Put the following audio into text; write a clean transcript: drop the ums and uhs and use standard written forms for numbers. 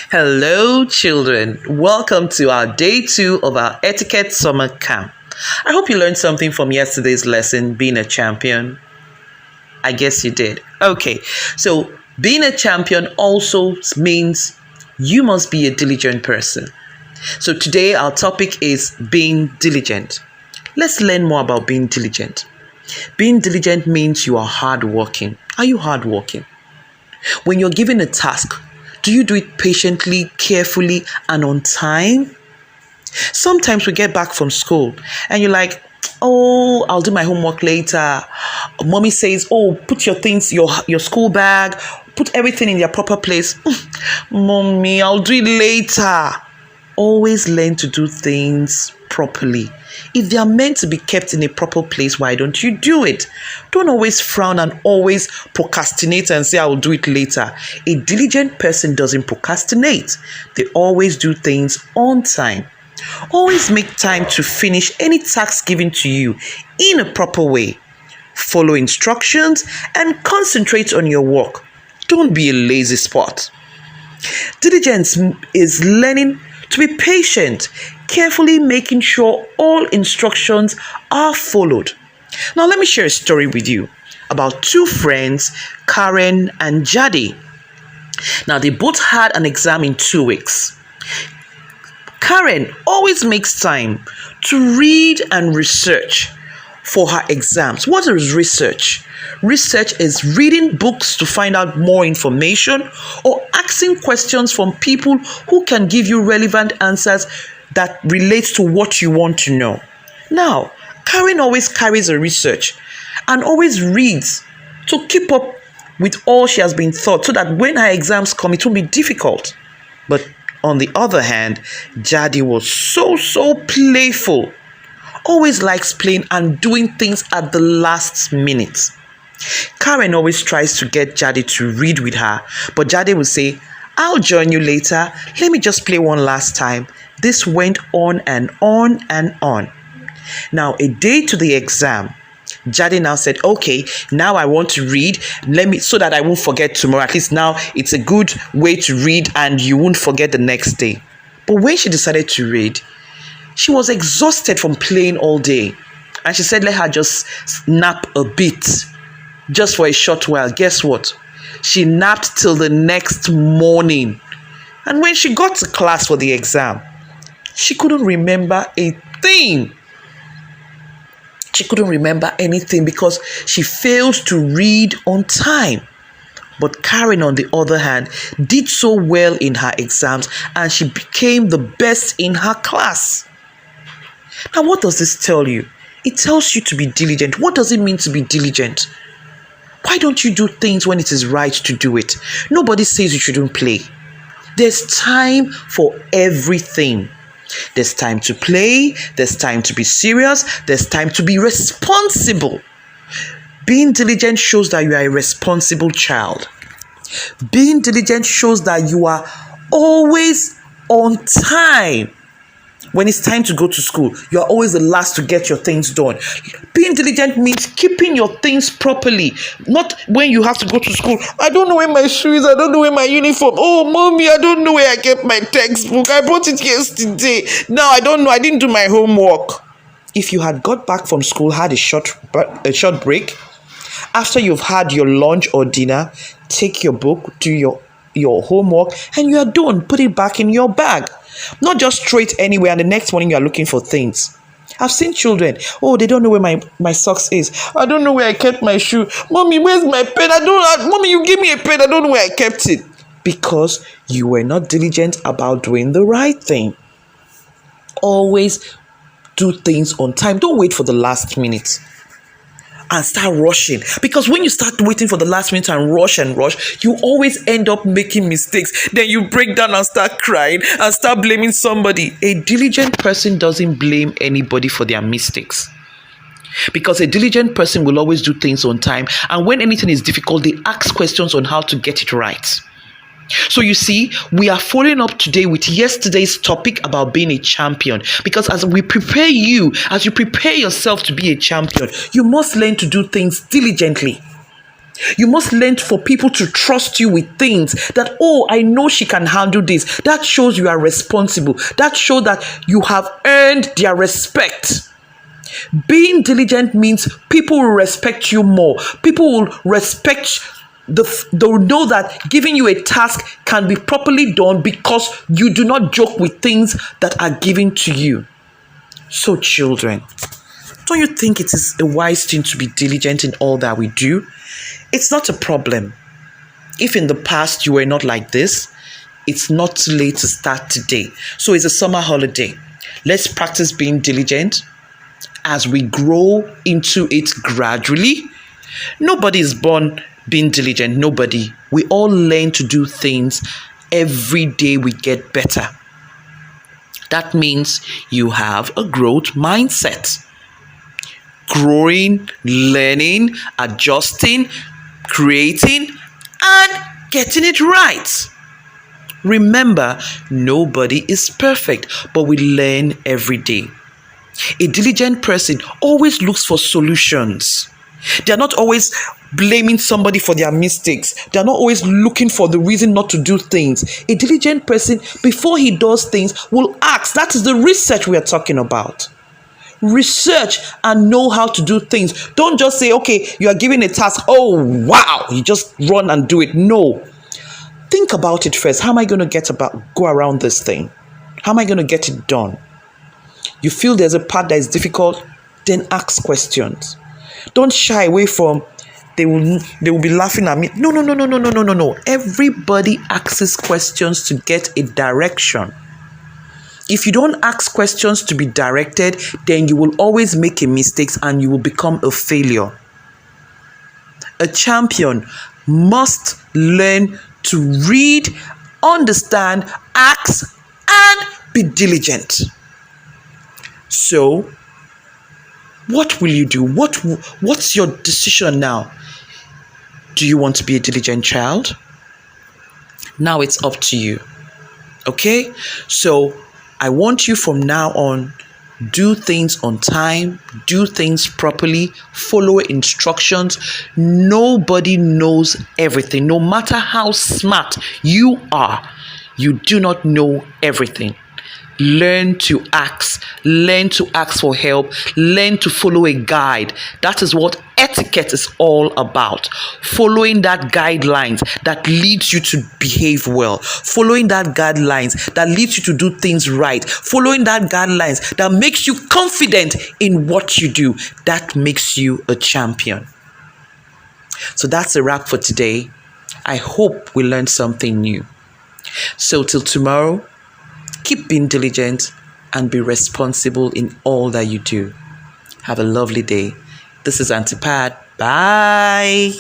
Hello, children. Welcome to our day 2 of our Etiquette summer camp. I hope you learned something from yesterday's lesson, being a champion. I guess you did. Okay, so being a champion also means you must be a diligent person. So today our topic is being diligent. Let's learn more about being diligent. Being diligent means you are hardworking. Are you hardworking? When you're given a task, do you do it patiently, carefully, and on time? Sometimes we get back from school and you're like, oh, I'll do my homework later. Mommy says, oh, put your things, your school bag, put everything in their proper place. Mommy, I'll do it later. Always learn to do things properly. If they are meant to be kept in a proper place, why don't you do it? Don't always frown and always procrastinate and say, I will do it later. A diligent person doesn't procrastinate. They always do things on time. Always make time to finish any task given to you in a proper way. Follow instructions and concentrate on your work. Don't be a lazy spot. Diligence is learning to be patient, carefully making sure all instructions are followed. Now, let me share a story with you about two friends, Karen and Jadi. Now, they both had an exam in 2 weeks. Karen always makes time to read and research for her exams. What is research? Research is reading books to find out more information or asking questions from people who can give you relevant answers that relates to what you want to know. Now, Karen always carries a research and always reads to keep up with all she has been taught so that when her exams come, it won't be difficult. But on the other hand, Jadi was so playful. Always likes playing and doing things at the last minute. Karen always tries to get Jadi to read with her, but Jadi will say, I'll join you later. Let me just play one last time. This went on and on and on. Now, a day to the exam, Jadi now said, okay, now I want to read. So that I won't forget tomorrow. At least now it's a good way to read and you won't forget the next day. But when she decided to read, she was exhausted from playing all day. And she said, let her just nap a bit, just for a short while. Guess what? She napped till the next morning. And when she got to class for the exam, she couldn't remember a thing. She couldn't remember anything because she failed to read on time. But Karen, on the other hand, did so well in her exams and she became the best in her class. Now, what does this tell you? It tells you to be diligent. What does it mean to be diligent? Why don't you do things when it is right to do it? Nobody says you shouldn't play. There's time for everything. There's time to play. There's time to be serious. There's time to be responsible. Being diligent shows that you are a responsible child. Being diligent shows that you are always on time. When it's time to go to school, you are always the last to get your things done. Being diligent means keeping your things properly. Not when you have to go to school. I don't know where my shoes, I don't know where my uniform. Oh, mommy, I don't know where I kept my textbook. I brought it yesterday. Now I don't know. I didn't do my homework. If you had got back from school, had a short break, after you've had your lunch or dinner, take your book, do your homework, and you are done. Put it back in your bag. Not just throw it anywhere and the next morning you are looking for things. I've seen children, they don't know where my socks is. I don't know where I kept my shoe. Mommy, where's my pen? Mommy, you gave me a pen. I don't know where I kept it. Because you were not diligent about doing the right thing. Always do things on time. Don't wait for the last minute and start rushing, because when you start waiting for the last minute and rush, you always end up making mistakes. Then you break down and start crying and start blaming somebody. A diligent person doesn't blame anybody for their mistakes, because a diligent person will always do things on time, and when anything is difficult, they ask questions on how to get it right. So you see, we are following up today with yesterday's topic about being a champion, because as you prepare yourself to be a champion, you must learn to do things diligently. You must learn for people to trust you with things that, oh, I know she can handle this. That shows you are responsible. That shows that you have earned their respect. Being diligent means people will respect you more. People will respect they'll know that giving you a task can be properly done because you do not joke with things that are given to you. So children, don't you think it is a wise thing to be diligent in all that we do? It's not a problem. If in the past you were not like this, it's not too late to start today. So it's a summer holiday. Let's practice being diligent as we grow into it gradually. Nobody is born being diligent. Nobody. We all learn to do things. Every day we get better. That means you have a growth mindset. Growing, learning, adjusting, creating, and getting it right. Remember, nobody is perfect, but we learn every day. A diligent person always looks for solutions. They are not always blaming somebody for their mistakes. They are not always looking for the reason not to do things. A diligent person, before he does things, will ask. That is the research we are talking about. Research and know how to do things. Don't just say, okay, you are given a task. Oh, wow. You just run and do it. No. Think about it first. How am I going to go around this thing? How am I going to get it done? You feel there's a part that is difficult, then ask questions. Don't shy away from they will be laughing at me. No. Everybody asks questions to get a direction. If you don't ask questions to be directed, then you will always make a mistake and you will become a failure. A champion must learn to read, understand, ask, and be diligent. So, what will you do? What's your decision now? Do you want to be a diligent child? Now it's up to you. Okay? So, I want you from now on, do things on time, do things properly, follow instructions. Nobody knows everything. No matter how smart you are, you do not know everything. Learn to ask for help, learn to follow a guide. That is what etiquette is all about. Following that guidelines that leads you to behave well, following that guidelines that leads you to do things right, following that guidelines that makes you confident in what you do. That makes you a champion. So that's a wrap for today. I hope we learned something new. So till tomorrow, keep being diligent and be responsible in all that you do. Have a lovely day. This is Aunty Pat. Bye.